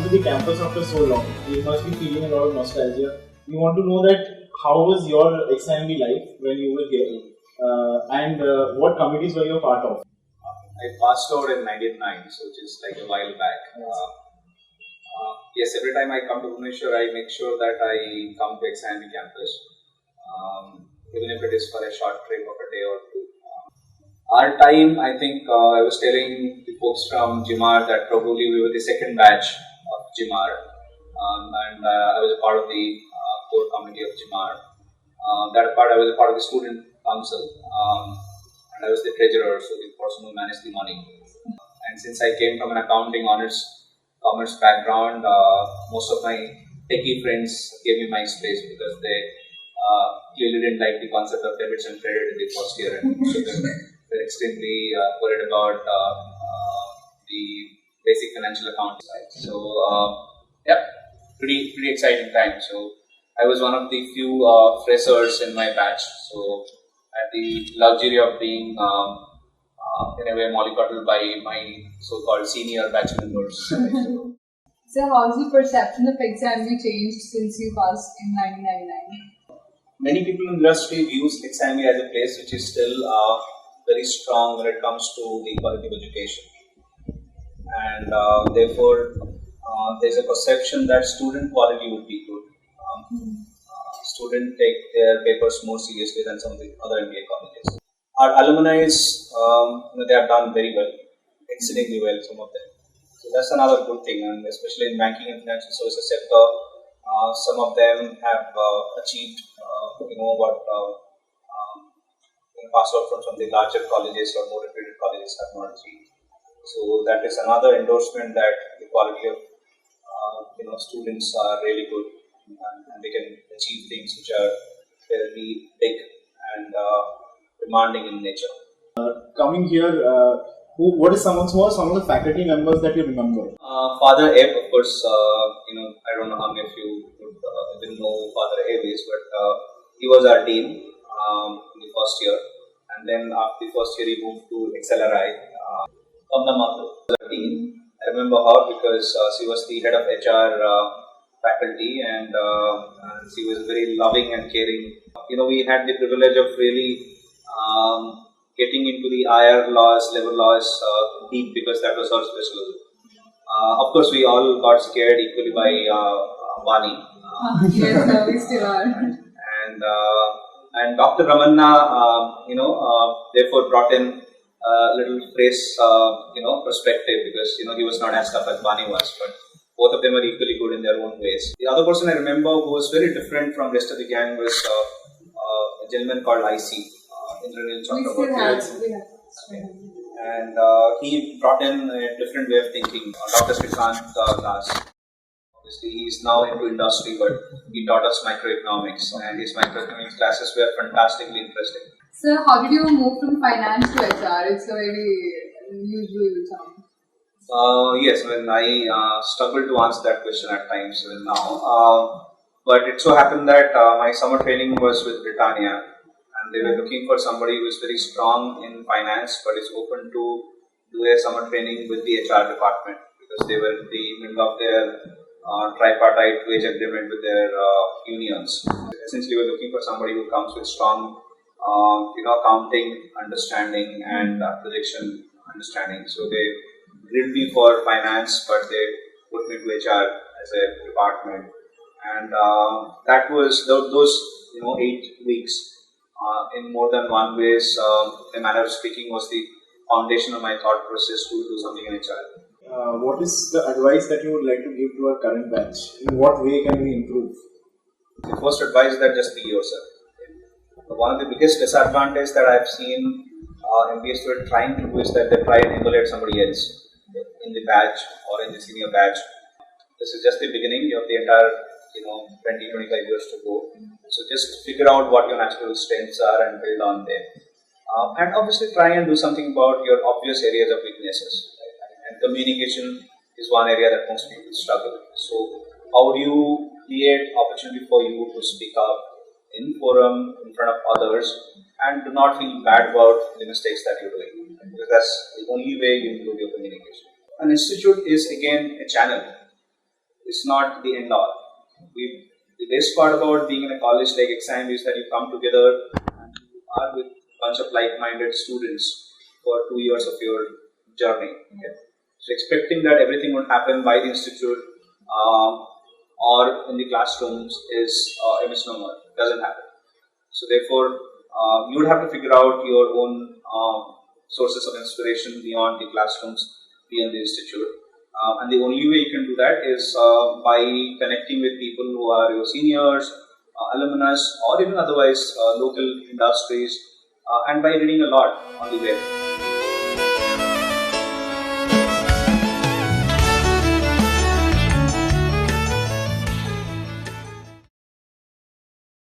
to the campus after so long. You must be feeling a lot of nostalgia. We want to know that how was your XIMB life when you were here, and what committees were you a part of? I passed out in 1999, so which is like a while back. Yes, every time I come to Bhubaneswar, I make sure that I come to XIMB campus, even if it is for a short trip of a day or two. Our time, I think I was telling the folks from GIMR that probably we were the second batch of GIMR, and I was a part of the core committee of GIMR. That part, I was a part of the student council, and I was the treasurer, so the person who managed the money. And since I came from an accounting, honors, commerce background, most of my techie friends gave me my space because they clearly didn't like the concept of debits and credit in the first year, and so they're extremely worried about the basic financial accounting side. So yeah, pretty exciting time. So I was one of the few freshers in my batch, so I had the luxury of being in a way mollycoddled by my so-called senior batch members. So how's the perception of XIMB changed since you passed in 1999? Many people in the industry views XIMB as a place which is still very strong when it comes to the quality of education, and therefore there's a perception that student quality would be good. Students take their papers more seriously than some of the other MBA colleges. Our alumni, they have done very well, exceedingly well, some of them. So that's another good thing, and especially in banking and financial services sector, some of them have achieved, what passed out from some of the larger colleges or more reputed colleges have not achieved. So that is another endorsement that the quality of students are really good, and they can achieve things which are fairly big and demanding in nature. Coming here, what is some of the faculty members that you remember? Father Ebb, of course. I don't know how many of you would even know Father Ebb is, but he was our dean in the first year, and then after the first year he moved to XLRI. Was our dean. I remember her because she was the head of HR faculty, and she was very loving and caring. We had the privilege of really getting into the IR laws, labor laws deep because that was our specialism. Of course, we all got scared equally by Vani. Yes, we still are. And Dr. Ramana, therefore brought in a little fresh, perspective because he was not as tough as Vani was, but both of them were equally good in their own ways. The other person I remember who was very different from the rest of the gang was a gentleman called IC, Indranil Chakrabarti. And he brought in a different way of thinking. Dr. Shrikant last. Obviously, he is now into industry, but he taught us microeconomics, and his microeconomics classes were fantastically interesting. So, how did you move from finance to HR? It's a very unusual term. Yes, I struggle to answer that question at times even now. But it so happened that my summer training was with Britannia, and they were looking for somebody who is very strong in finance but is open to do a summer training with the HR department because they were in the middle of their tripartite wage agreement with their unions. Essentially, we're looking for somebody who comes with strong accounting understanding and projection understanding. So they grilled me for finance, but they put me to HR as a department, and that was those 8 weeks in more than one ways. A manner of speaking was the foundation of my thought process to do something in HR. What is the advice that you would like to give to our current batch? In what way can we improve? The first advice is that just be yourself. One of the biggest disadvantages that I've seen MBA students trying to do is that they try and emulate somebody else in the batch or in the senior batch. This is just the beginning. You have the entire 20-25 years to go. So just figure out what your natural strengths are and build on them. And obviously try and do something about your obvious areas of weaknesses. Right? And communication is one area that most people struggle. So how do you create opportunity for you to speak up in forum, in front of others, and do not feel bad about the mistakes that you're doing, because that's the only way you improve your communication. An institute is again a channel. is not the end all. The best part about being in a college like XIMB is that you come together and you are with a bunch of like-minded students for 2 years of your journey. Okay? So expecting that everything would happen by the institute or in the classrooms is a misnomer. It doesn't happen. So therefore, you would have to figure out your own sources of inspiration beyond the classrooms, beyond the institute. And the only way you can do that is by connecting with people who are your seniors, alumnus, or even otherwise local industries, and by reading a lot on the web.